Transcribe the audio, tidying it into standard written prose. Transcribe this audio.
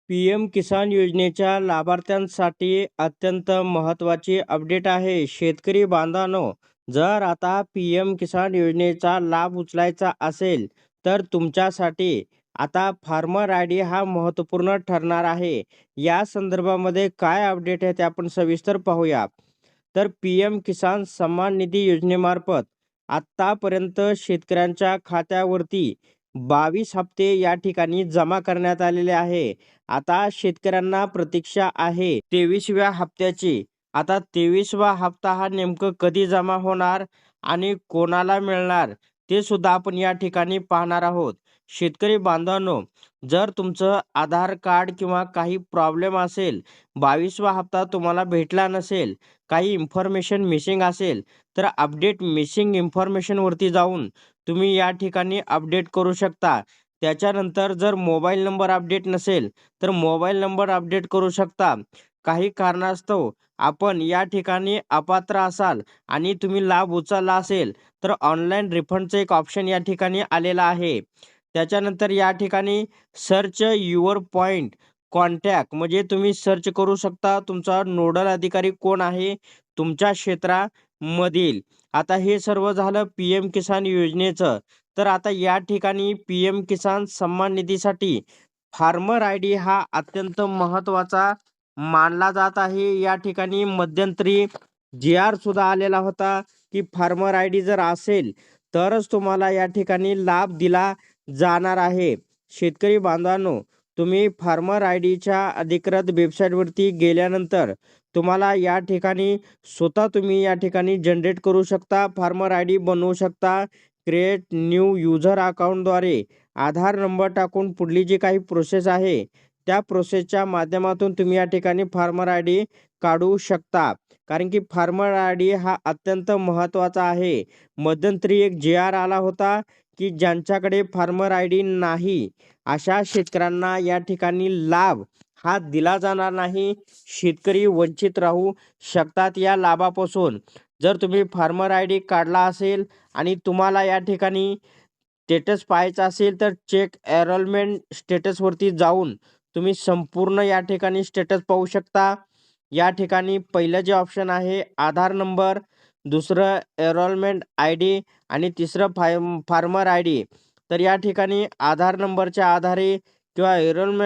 P-M किसान योजनेच्या लाभार्थ्यांसाठी अत्यंत महत्त्वाची अपडेट आहे. शेतकरी बांधवांनो, जर आता पी-एम किसान योजनेचा लाभ उचलायचा असेल, तर तुमच्यासाठी आता फार्मर आय-डी हा महत्त्वपूर्ण ठरणार आहे. या संदर्भामध्ये काय अपडेट आहे ते आपण सविस्तर पाहूया. तर पी-एम किसान सन्मान निधी योजनेमार्फत आत्तापर्यंत शेतकऱ्यांच्या खात्यावरती 22 हप्ते या ठिकाणी जमा करण्यात आलेले आहे. आता शेतकऱ्यांना प्रतीक्षा आहे 23व्या हप्त्याची. आता 23वा हप्ता हा नेमकं कधी जमा होणार आणि कोणाला मिळणार ते सुद्धा आपण या ठिकाणी पाहणार आहोत. शेतकरी बांधवांनो, जर तुमचं आधार कार्ड किंवा काही प्रॉब्लेम असेल, 22वा हप्ता तुम्हाला भेटला नसेल, काही इन्फॉर्मेशन मिसिंग असेल, तर अपडेट मिसिंग इन्फॉर्मेशनवरती जाऊन तुम्ही या ठिकाणी अपडेट करू शकता. त्याच्यानंतर जर मोबाईल नंबर अपडेट नसेल, तर मोबाईल नंबर अपडेट करू शकता. काही कारणास्तव आपण या ठिकाणी अपात्र असाल आणि तुम्ही लाभ उचलला असेल, तर ऑनलाईन रिफंडचं एक ऑप्शन या ठिकाणी आलेलं आहे. त्याच्यानंतर या ठिकाणी सर्च युअर पॉइंट कॉन्टॅक्ट म्हणजे तुम्ही सर्च करू शकता तुमचा नोडल अधिकारी कोण आहे तुमच्या क्षेत्रामधील. आता हे सर्व झालं पी-एम किसान योजनेचं. तर आता या ठिकाणी पी-एम किसान सन्मान निधीसाठी फार्मर आय-डी हा अत्यंत महत्त्वाचा मानला जात आहे. या ठिकाणी मध्यंतरी जी-आर सुद्धा आलेला होता, की फार्मर आय-डी जर असेल, तरच तुम्हाला या ठिकाणी लाभ दिला जाणार आहे. शेतकरी बांधवांनो, तुम्ही फार्मर आय-डीच्या अधिकृत वेबसाईटवरती गेल्यानंतर तुम्हाला या ठिकाणी स्वतः तुम्ही या ठिकाणी जनरेट करू शकता. फार्मर आय-डी बनवू शकता. क्रिएट न्यू यूजर अकाउंटद्वारे आधार नंबर टाकून पुढली जी काही प्रोसेस आहे, त्या प्रोसेसच्या माध्यमातून तुम्ही या ठिकाणी फार्मर आय-डी काढू शकता. कारण की फार्मर आय-डी हा अत्यंत महत्त्वाचा आहे. मध्यंतरी एक जी-आर आला होता, की ज्यांच्याकडे फार्मर आय-डी नाही, अशा शेतकऱ्यांना या ठिकाणी लाभ हा दिला जाणार नाही. शेतकरी वंचित राहू शकतात या लाभापासून. जर तुम्ही फार्मर आय-डी काढला असेल आणि तुम्हाला या ठिकाणी स्टेटस पाहायचा असेल, तर चेक एनरोलमेंट स्टेटसवरती जाऊन तुम्ही संपूर्ण या ठिकाणी स्टेटस पाहू शकता. या ठिकाणी पहिलं जे ऑप्शन आहे आधार नंबर, दुसरं एनरोलमेंट आय-डी आणि तिसरं फार्मर आय-डी. तर या ठिकाणी आधार नंबरच्या आधारे किंवा एनरोलमेंट